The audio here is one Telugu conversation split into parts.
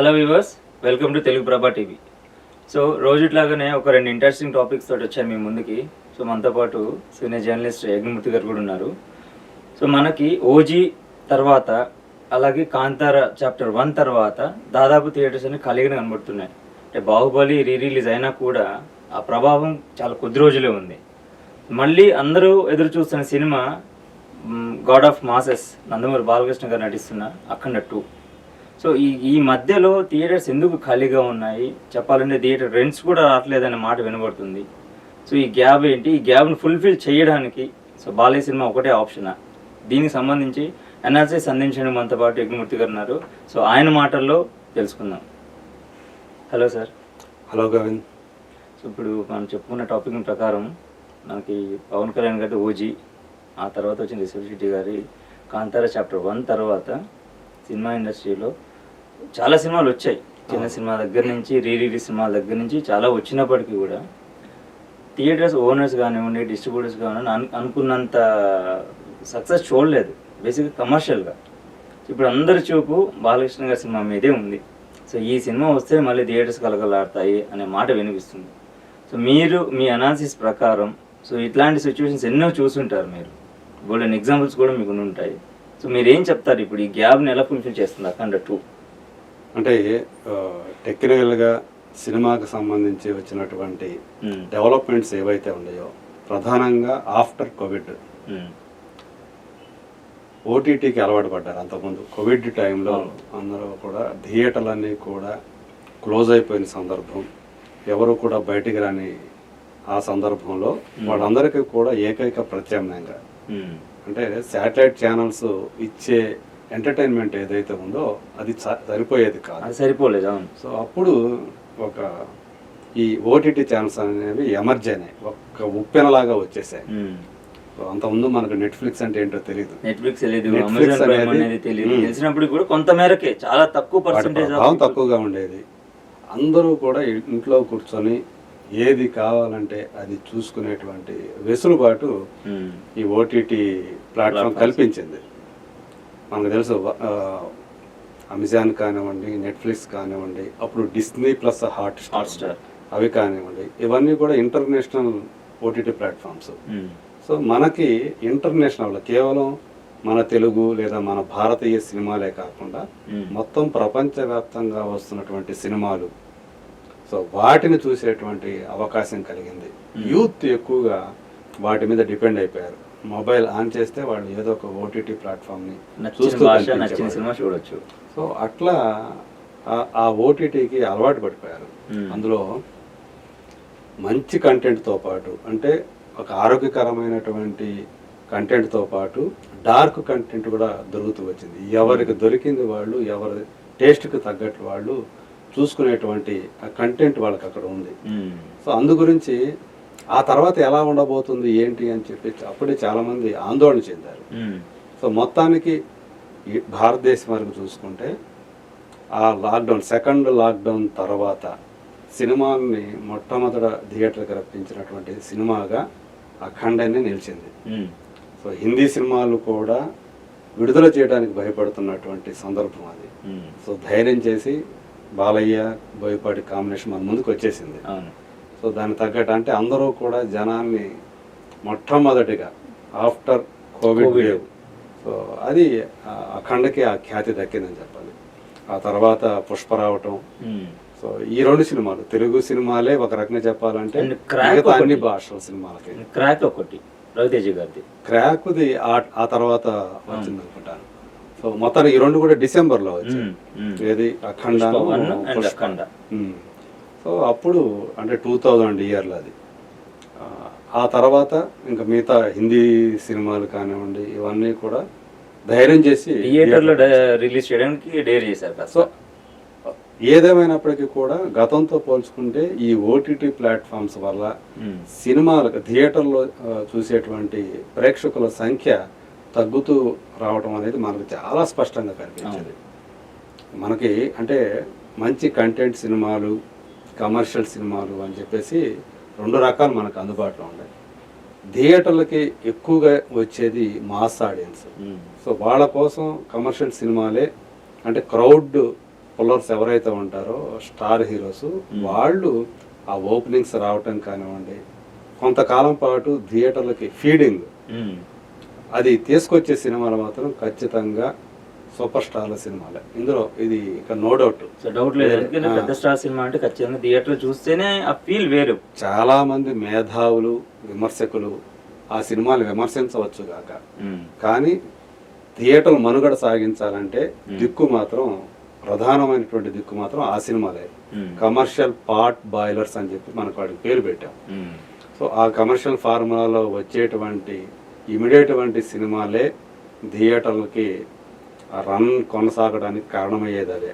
Hello viewers, welcome to Telugu ప్రభా టీవీ. సో రోజుట్లాగానే ఒక రెండు ఇంట్రెస్టింగ్ టాపిక్స్ తోటి వచ్చాను మీ ముందుకి. సో మనతో పాటు సీనియర్ జర్నలిస్ట్ యజ్ఞమూర్తి గారు కూడా ఉన్నారు. సో మనకి ఓజీ తర్వాత అలాగే కాంతార చాప్టర్ 1 తర్వాత దాదాపు థియేటర్స్ అన్ని ఖాళీగానే కనబడుతున్నాయి. అంటే బాహుబలి రిలీజ్ అయినా కూడా ఆ ప్రభావం చాలా కొద్ది రోజులే ఉంది. మళ్ళీ అందరూ ఎదురు చూస్తున్న cinema God of masses, Nandamuri Balakrishna గారు నటిస్తున్న అఖండ 2. సో ఈ మధ్యలో థియేటర్స్ ఎందుకు ఖాళీగా ఉన్నాయి? చెప్పాలంటే థియేటర్ రెంట్స్ కూడా రావట్లేదనే మాట వినబడుతుంది. సో ఈ గ్యాప్ ఏంటి? ఈ గ్యాప్ను ఫుల్ఫిల్ చేయడానికి సో బాలయ్య సినిమా ఒకటే ఆప్షనా? దీనికి సంబంధించి అనాలిసిస్ అందించడం మనతో పాటు యజ్ఞమూర్తి గారు ఉన్నారు. సో ఆయన మాటల్లో తెలుసుకుందాం. Hello sir. Hello Govind. So ఇప్పుడు మనం చెప్పుకున్న టాపిక్ ప్రకారం మనకి పవన్ కళ్యాణ్ గారి ఓజీ, ఆ తర్వాత వచ్చిన రిషబ్ శెట్టి గారి కాంతార చాప్టర్ 1 తర్వాత సినిమా ఇండస్ట్రీలో చాలా సినిమాలు వచ్చాయి. చిన్న సినిమా దగ్గర నుంచి రిలీజ్ సినిమాల దగ్గర నుంచి చాలా వచ్చినప్పటికీ కూడా థియేటర్స్ ఓనర్స్ కానివ్వండి, డిస్ట్రిబ్యూటర్స్ కానివ్వండి అనుకున్నంత సక్సెస్ చూడలేదు బేసిక్గా కమర్షియల్గా. ఇప్పుడు అందరి చూపు బాలకృష్ణ గారి సినిమా మీదే ఉంది. సో ఈ సినిమా వస్తే మళ్ళీ థియేటర్స్ కలగలాడతాయి అనే మాట వినిపిస్తుంది. సో మీరు మీ అనాలిసిస్ ప్రకారం సో ఇట్లాంటి సిచ్యువేషన్స్ ఎన్నో చూసుంటారు మీరు, గోల్డెన్ ఎగ్జాంపుల్స్ కూడా మీకు ఉంటాయి. సో మీరు ఏం చెప్తారు ఇప్పుడు ఈ గ్యాప్ని ఎలా ఫుల్ఫిల్ చేస్తుంది అఖండ 2? అంటే టెక్నికల్గా సినిమాకి సంబంధించి వచ్చినటువంటి డెవలప్మెంట్స్ ఏవైతే ఉన్నాయో ప్రధానంగా ఆఫ్టర్ కోవిడ్ ఓటీటీకి అలవాటు పడ్డారు. అంతకుముందు కోవిడ్ టైంలో అందరూ కూడా థియేటర్లన్నీ కూడా క్లోజ్ అయిపోయిన సందర్భం, ఎవరు కూడా బయటికి రాని ఆ సందర్భంలో వాళ్ళందరికీ కూడా ఏకైక ప్రత్యామ్నాయంగా అంటే శాటిలైట్ ఛానల్స్ ఇచ్చే ఎంటర్టైన్మెంట్ ఏదైతే ఉందో అది సరిపోయేది కాదు, సరిపోలేదు. సో అప్పుడు ఒక ఈ ఓటీటీ ఛానల్స్ అనేవి ఎమర్జ్ అయినాయి, ఒక ఉప్పెనలాగా వచ్చేసాయి. సో అంతకుముందు మనకు నెట్ఫ్లిక్స్ అంటే ఏంటో తెలియదు, నెట్ఫ్లిక్స్ తెలిసినప్పుడు కూడా కొంత మేరకే చాలా తక్కువ పర్సెంటేజ్ తక్కువగా ఉండేది. అందరూ కూడా ఇంట్లో కూర్చొని ఏది కావాలంటే అది చూసుకునేటువంటి వెసులుబాటు ఈ ఓటీటీ ప్లాట్ఫామ్ కల్పించింది. మనకు తెలుసు అమెజాన్ కానివ్వండి, నెట్ఫ్లిక్స్ కానివ్వండి, అప్పుడు డిస్నీ ప్లస్ హాట్స్టార్ అవి కానివ్వండి, ఇవన్నీ కూడా ఇంటర్నేషనల్ ఓటీటీ ప్లాట్ఫామ్స్. సో మనకి ఇంటర్నేషనల్ కేవలం మన తెలుగు లేదా మన భారతీయ సినిమాలే కాకుండా మొత్తం ప్రపంచవ్యాప్తంగా వస్తున్నటువంటి సినిమాలు, సో వాటిని చూసేటువంటి అవకాశం కలిగింది. యూత్ ఎక్కువగా వాటి మీద డిపెండ్ అయిపోయారు. మొబైల్ ఆన్ చేస్తే వాళ్ళు ఏదో ఒక ఓటీటీ ప్లాట్ఫామ్ని చూడొచ్చు. సో అట్లా ఆ ఓటీటీకి అలవాటు పడిపోయారు. అందులో మంచి కంటెంట్తో పాటు అంటే ఒక ఆరోగ్యకరమైనటువంటి కంటెంట్తో పాటు డార్క్ కంటెంట్ కూడా దొరుకుతూ వచ్చింది. ఎవరికి దొరికింది వాళ్ళు, ఎవరి టేస్ట్కి తగ్గట్టు వాళ్ళు చూసుకునేటువంటి ఆ కంటెంట్ వాళ్ళకి అక్కడ ఉంది. సో అందు గురించి ఆ తర్వాత ఎలా ఉండబోతుంది ఏంటి అని చెప్పి అప్పుడే చాలామంది ఆందోళన చెందారు. సో మొత్తానికి భారతదేశం వరకు చూసుకుంటే ఆ లాక్డౌన్, సెకండ్ లాక్డౌన్ తర్వాత సినిమాని మొట్టమొదట థియేటర్కి రప్పించినటువంటి సినిమాగా అఖండనే నిలిచింది. సో హిందీ సినిమాలు కూడా విడుదల చేయడానికి భయపడుతున్నటువంటి సందర్భం అది. సో ధైర్యం చేసి బాలయ్య బోయపాటి కాంబినేషన్ మన ముందుకు వచ్చేసింది. సో దానికి తగ్గట్టు అంటే అందరూ కూడా జనాన్ని మొట్టమొదటిగా ఆఫ్టర్ కోవిడ్ వేవ్, సో అది అఖండకి ఆ ఖ్యాతి దక్కిందని చెప్పాలి. ఆ తర్వాత పుష్ప రావటం, సో ఈ రెండు సినిమాలు తెలుగు సినిమాలే ఒక రకంగా చెప్పాలంటే మిగతా అన్ని భాషల సినిమాలకి. క్రాక్ ఒకటి రవితేజ గారిది, క్రాక్ది ఆ తర్వాత వచ్చింది అనుకుంటాను. సో మొత్తానికి ఈ రెండు కూడా డిసెంబర్లో వచ్చాయి. ఏది అఖండ. సో అప్పుడు అంటే 2000 ఇయర్లో అది. ఆ తర్వాత ఇంకా మిగతా హిందీ సినిమాలు కానివ్వండి ఇవన్నీ కూడా ధైర్యం చేసి థియేటర్లో రిలీజ్ చేయడానికి డేర్ చేశారు. సో ఏదేమైనప్పటికీ కూడా గతంతో పోల్చుకుంటే ఈ ఓటీటీ ప్లాట్ఫామ్స్ వల్ల సినిమాలకు థియేటర్లో చూసేటువంటి ప్రేక్షకుల సంఖ్య తగ్గుతూ రావడం అనేది మనకు చాలా స్పష్టంగా కనిపించింది. మనకి అంటే మంచి కంటెంట్ సినిమాలు, కమర్షియల్ సినిమాలు అని చెప్పేసి రెండు రకాలు మనకు అందుబాటులో ఉన్నాయి. థియేటర్లకి ఎక్కువగా వచ్చేది మాస్ ఆడియన్స్. సో వాళ్ళ కోసం కమర్షియల్ సినిమాలే అంటే క్రౌడ్ పుల్లర్స్ ఎవరైతే ఉంటారో స్టార్ హీరోస్ వాళ్ళు ఆ ఓపెనింగ్స్ రావటం కానివ్వండి, కొంతకాలం పాటు థియేటర్లకి ఫీడింగ్ అది తీసుకొచ్చే సినిమాలు మాత్రం ఖచ్చితంగా సూపర్ స్టార్ల సినిమాలే. ఇందులో ఇది ఇక నో డౌట్. డౌట్ లేదు, ఎందుకంటే పెద్ద స్టార్ సినిమా అంటే ఖచ్చితంగా థియేటర్ చూస్తేనే ఆ ఫీల్ వేరు. చాలా మంది మేధావులు విమర్శకులు ఆ సినిమాలు విమర్శించవచ్చు గాక, కానీ థియేటర్ మనుగడ సాగించాలంటే దిక్కు మాత్రం ప్రధానమైనటువంటి దిక్కు మాత్రం ఆ సినిమాలే. కమర్షియల్ పార్ట్ బాయిలర్స్ అని చెప్పి మనకు వాడికి పేరు పెట్టాం. సో ఆ కమర్షియల్ ఫార్ములాలో వచ్చేటువంటి ఇమిడియట్ వంటి సినిమాలే థియేటర్లకి రన్ కొనసాగడానికి కారణమయ్యేది అదే.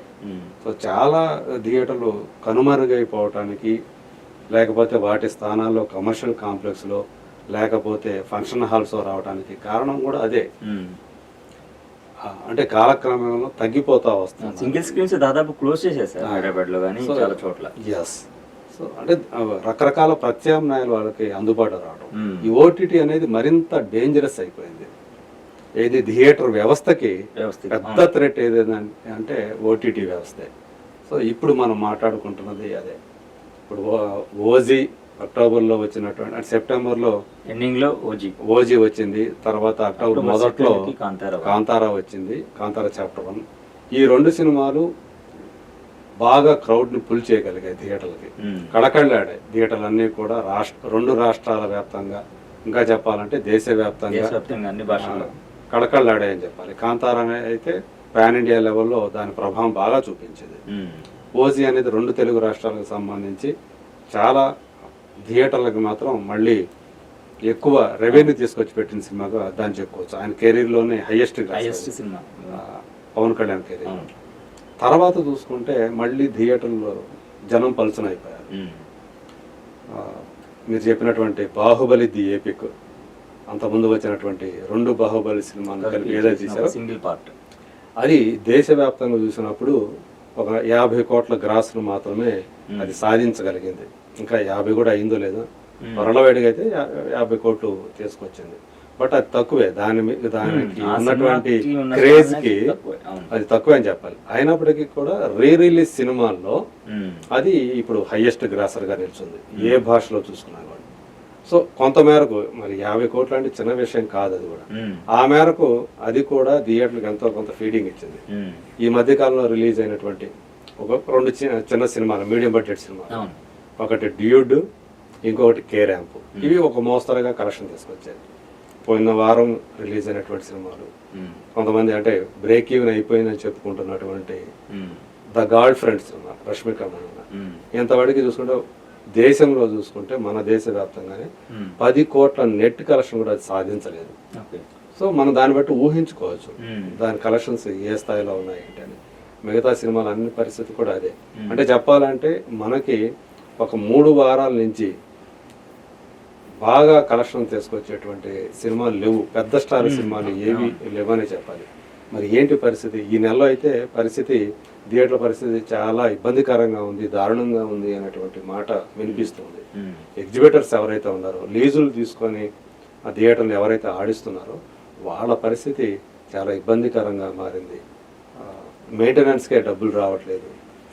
సో చాలా థియేటర్లు కనుమరుగైపోవటానికి, లేకపోతే వాటి స్థానాల్లో కమర్షియల్ కాంప్లెక్స్లో లేకపోతే ఫంక్షన్ హాల్స్ రావడానికి కారణం కూడా అదే. అంటే కాలక్రమంలో తగ్గిపోతా వస్తుంది. సింగిల్ స్క్రీన్స్ దాదాపు క్లోజ్ చేసేసారు హైదరాబాద్ లో కానీ చాలా చోట్ల. ఎస్. సో అంటే రకరకాల ప్రత్యామ్నాయాలు వాళ్ళకి అందుబాటులో రావడం. ఈ ఓటీటీ అనేది మరింత డేంజరస్ అయిపోయింది. ఏది థియేటర్ వ్యవస్థకి పెద్ద థ్రెట్ ఏదైనా అంటే ఓటీటీ వ్యవస్థే. సో ఇప్పుడు మనం మాట్లాడుకుంటున్నది అదే. ఇప్పుడు ఓజీ అక్టోబర్లో వచ్చినటువంటి, అంటే సెప్టెంబర్లో ఎండింగ్ లో ఓజీ వచ్చింది, తర్వాత అక్టోబర్ మొదట్లో కాంతారా వచ్చింది, కాంతారా చాప్టర్ 1. ఈ రెండు సినిమాలు బాగా క్రౌడ్ ని పుల్ చేయగలిగాయి థియేటర్లకి, కళకళ్ళాడాయి థియేటర్లు అన్ని కూడా. రెండు రాష్ట్రాల వ్యాప్తంగా, ఇంకా చెప్పాలంటే దేశవ్యాప్తంగా కళకళ్ళాడాయని చెప్పాలి. కాంతారా అయితే పాన్ ఇండియా లెవెల్లో దాని ప్రభావం బాగా చూపించింది. ఓజీ అనేది రెండు తెలుగు రాష్ట్రాలకు సంబంధించి చాలా థియేటర్లకు మాత్రం మళ్ళీ ఎక్కువ రెవెన్యూ తీసుకొచ్చి పెట్టిన సినిమాగా దాన్ని చెప్పుకోవచ్చు. ఆయన కెరీర్లోనే highest cinema Pawan Kalyan career. తర్వాత చూసుకుంటే మళ్ళీ థియేటర్లో జనం పలుచన అయిపోయారు. మీరు చెప్పినటువంటి బాహుబలి ది ఏపిక్, అంతకుముందు వచ్చినటువంటి రెండు బాహుబలి సినిమాలు కలిపి ఏదైతే తీసారో సింగిల్ పార్ట్, అది దేశవ్యాప్తంగా చూసినప్పుడు ఒక 50 కోట్ల గ్రాసులు మాత్రమే అది సాధించగలిగింది. ఇంకా 50 కూడా అయిందో లేదో, వరలవేడిగా అయితే 50 కోట్లు తీసుకొచ్చింది. బట్ అది తక్కువే, దానికి ఉన్నటువంటి క్రేజ్ కి అది తక్కువే అని చెప్పాలి. అయినప్పటికీ కూడా రీ రిలీజ్ సినిమాల్లో అది ఇప్పుడు హైయెస్ట్ గ్రాసర్ గా నిలిచింది ఏ భాషలో చూసుకున్నా కూడా. సో కొంత మేరకు మరి 50 కోట్లు అంటే చిన్న విషయం కాదు అది కూడా. ఆ మేరకు అది కూడా థియేటర్లకు ఎంతో కొంత ఫీడింగ్ ఇచ్చింది. ఈ మధ్య కాలంలో రిలీజ్ అయినటువంటి ఒక రెండు చిన్న సినిమాలు, మీడియం బడ్జెట్ సినిమాలు, ఒకటి డ్యూడ్, ఇంకొకటి కే ర్యాంప్, ఇవి ఒక మోస్తరుగా కలెక్షన్ తీసుకొచ్చాయి. పోయిన వారం రిలీజ్ అయినటువంటి సినిమాలు, కొంతమంది అంటే బ్రేక్ ఈవెన్ అయిపోయిందని చెప్పుకుంటున్నటువంటి the god friend cinema, Rashmika Mandanna, ఇంతవరకు చూసుకుంటే దేశంలో చూసుకుంటే మన దేశవ్యాప్తంగానే 10 కోట్ల నెట్ కలెక్షన్ కూడా అది సాధించలేదు. సో మనం దాన్ని బట్టి ఊహించుకోవచ్చు దాని కలెక్షన్స్ ఏ స్థాయిలో ఉన్నాయి అని. మిగతా సినిమాలు అన్ని పరిస్థితి కూడా అదే. అంటే చెప్పాలంటే మనకి ఒక 3 వారాల నుంచి బాగా కలెక్షన్ తీసుకొచ్చేటువంటి సినిమాలు లేవు, పెద్ద స్టార్ సినిమాలు ఏవి లేవనే చెప్పాలి. మరి ఏంటి పరిస్థితి? ఈ నెలలో అయితే పరిస్థితి, థియేటర్ల పరిస్థితి చాలా ఇబ్బందికరంగా ఉంది, దారుణంగా ఉంది అనేటువంటి మాట వినిపిస్తుంది. ఎగ్జిబిటర్స్ ఎవరైతే ఉన్నారో, లీజులు తీసుకొని ఆ థియేటర్లు ఎవరైతే ఆడిస్తున్నారో వాళ్ళ పరిస్థితి చాలా ఇబ్బందికరంగా మారింది. మెయింటెనెన్స్కే డబ్బులు రావట్లేదు,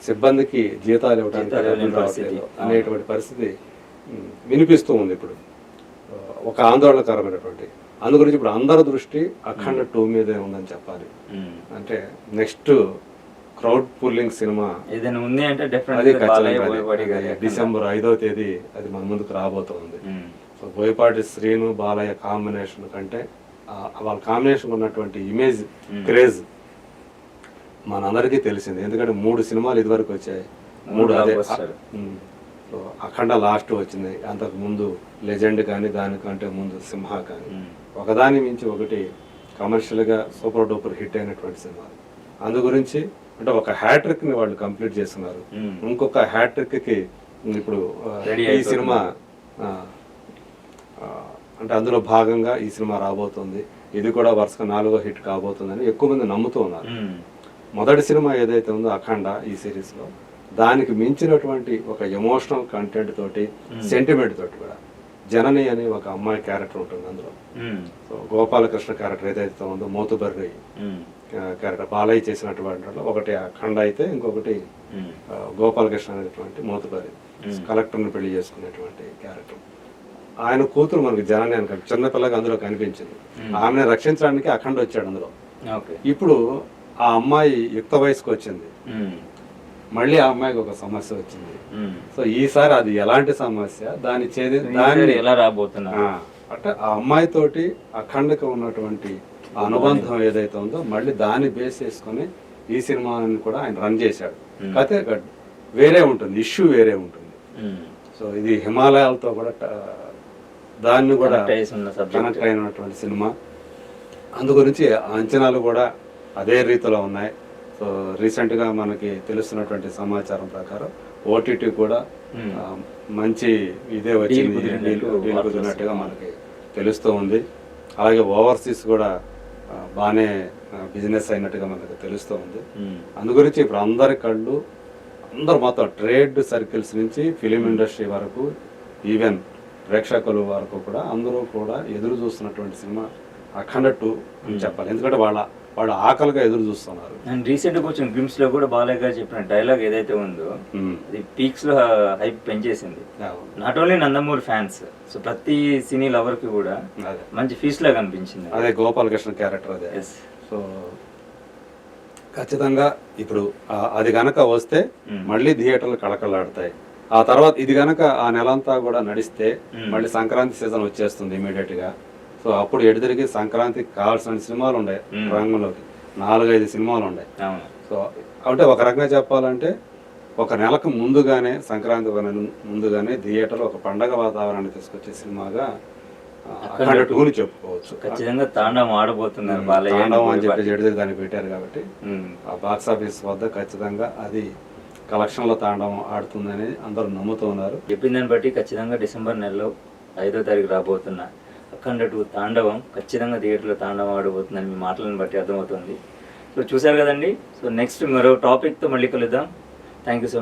సిబ్బందికి జీతాలు ఇవ్వడానికి డబ్బులు రావట్లేదు అనేటువంటి పరిస్థితి వినిపిస్తూ ఉంది. ఇప్పుడు ఒక ఆందోళనకరమైనటువంటి, అందు గురించి ఇప్పుడు అందరి దృష్టి అఖండ 2 మీదే ఉందని చెప్పాలి. అంటే నెక్స్ట్ క్రౌడ్ పుల్లింగ్ సినిమా ఏదైనా ఉంది అంటే అది ఖచ్చితంగా డిసెంబర్ 5వ తేదీ అది మన ముందుకు రాబోతోంది. సో బోయపాటి శ్రీను బాలయ్య కాంబినేషన్ కంటే వాళ్ళ కాంబినేషన్ ఉన్నటువంటి ఇమేజ్ క్రేజ్ మనందరికీ తెలిసింది. ఎందుకంటే 3 సినిమాలు ఇదివరకు వచ్చాయి, 3 అదే. సో అఖండ లాస్ట్ వచ్చింది, అంతకు ముందు లెజెండ్ కానీ దానికంటే ముందు సింహ కానీ, ఒకదాని మించి ఒకటి కమర్షియల్గా సూపర్ డూపర్ హిట్ అయినటువంటి సినిమాలు. అందు గురించి అంటే ఒక హ్యాట్రిక్ ని వాళ్ళు కంప్లీట్ చేస్తున్నారు. ఇంకొక హ్యాట్రిక్ కి ఇప్పుడు ఈ సినిమా అంటే అందులో భాగంగా ఈ సినిమా రాబోతుంది. ఇది కూడా వరుసగా 4వ హిట్ కాబోతుందని ఎక్కువ మంది నమ్ముతూ ఉన్నారు. మొదటి సినిమా ఏదైతే ఉందో అఖండ ఈ సిరీస్ లో, దానికి మించినటువంటి ఒక ఎమోషనల్ కంటెంట్ తోటి, సెంటిమెంట్ తోటి కూడా జనని అనే ఒక అమ్మాయి క్యారెక్టర్ ఉంటుంది అందులో. సో గోపాలకృష్ణ క్యారెక్టర్ ఏదైతే ఉందో, మోతుబర్రి క్యారెక్టర్ బాలయ్య చేసినటువంటి వాళ్ళు, ఒకటి అఖండ అయితే ఇంకొకటి గోపాలకృష్ణ అనేటువంటి మోతుబారి కలెక్టర్ని పెళ్లి చేసుకునేటువంటి క్యారెక్టర్. ఆయన కూతురు మనకి జనని అని చిన్నపిల్లగా అందులో కనిపించింది. ఆమెను రక్షించడానికి అఖండ వచ్చాడు అందులో. ఇప్పుడు ఆ అమ్మాయి యుక్త వయసుకు వచ్చింది, మళ్ళీ ఆ అమ్మాయికి ఒక సమస్య వచ్చింది. సో ఈసారి అది ఎలాంటి సమస్య, దాన్ని ఎలా రాబోతున్నా అంటే ఆ అమ్మాయితోటి అఖండకు ఉన్నటువంటి అనుబంధం ఏదైతే ఉందో మళ్ళీ దాన్ని బేస్ చేసుకొని ఈ సినిమాని కూడా ఆయన రన్ చేశాడు. అయితే వేరే ఉంటుంది, ఇష్యూ వేరే ఉంటుంది. సో ఇది హిమాలయాలతో కూడా దాన్ని కూడా కనెక్ట్ అయినటువంటి సినిమా. అందు గురించి అంచనాలు కూడా అదే రీతిలో ఉన్నాయి. సో రీసెంట్గా మనకి తెలుస్తున్నటువంటి సమాచారం ప్రకారం ఓటీటీ కూడా మంచి ఇదే వచ్చింది, డీల్ కుదిరినట్టుగా మనకి తెలుస్తూ ఉంది. అలాగే ఓవర్సీస్ కూడా బాగానే బిజినెస్ అయినట్టుగా మనకు తెలుస్తూ ఉంది. అందు గురించి ఇప్పుడు అందరి కళ్ళు, అందరు మొత్తం ట్రేడ్ సర్కిల్స్ నుంచి ఫిలిం ఇండస్ట్రీ వరకు, ఈవెన్ ప్రేక్షకుల వరకు కూడా అందరూ కూడా ఎదురు చూస్తున్నటువంటి సినిమా అఖండ 2 అని చెప్పాలి. ఎందుకంటే వాళ్ళ ఆకలిగా ఎదురు చూస్తున్నారు. అండ్ రీసెంట్గా వచ్చిన గ్లిమ్స్ లో కూడా బాలయ్య గారు చెప్పిన డైలాగ్ ఏదైతే ఉందో అది పీక్స్ లో హైప్ పెంచేసింది. Not only Nandamuri fans, so ప్రతి సినీ లవర్ కి కూడా మంచి ఫీస్ట్ లాగా అనిపించింది. అదే గోపాలకృష్ణ క్యారెక్టర్ అదే. సో ఖచ్చితంగా ఇప్పుడు అది గనక వస్తే మళ్ళీ థియేటర్లు కళకళలాడతాయి. ఆ తర్వాత ఇది గనక ఆ నెలంతా కూడా నడిస్తే మళ్ళీ సంక్రాంతి సీజన్ వచ్చేస్తుంది ఇమీడియట్ గా. సో అప్పుడు ఎడిదిరిగి సంక్రాంతికి కావాల్సిన సినిమాలు ఉన్నాయి రంగంలోకి, 4-5 సినిమాలు ఉన్నాయి. సో అంటే ఒక రకంగా చెప్పాలంటే ఒక నెలకు ముందుగానే, సంక్రాంతి ముందుగానే థియేటర్లో ఒక పండగ వాతావరణాన్ని తీసుకొచ్చే సినిమాగా అఖండ 2ని చెప్పుకోవచ్చు. ఖచ్చితంగా తాండవం ఆడబోతున్నారు బాలయ్య. తాండవం అని చెప్పి ఎడిదిరి దాన్ని పెట్టారు కాబట్టి ఆ బాక్స్ ఆఫీస్ వద్ద ఖచ్చితంగా అది కలెక్షన్లో తాండవం ఆడుతుందని అందరూ నమ్ముతూ ఉన్నారు. చెప్పిన దాన్ని బట్టి ఖచ్చితంగా డిసెంబర్ నెలలో 5వ తారీఖు రాబోతున్నా అఖండ 2 తాండవం ఖచ్చితంగా థియేటర్లో తాండవం ఆడబోతుందని మీ మాటలను బట్టి అర్థమవుతుంది. సో చూసారు కదండి. సో నెక్స్ట్ మరో టాపిక్తో మళ్ళీ కలుద్దాం. Thank you so much.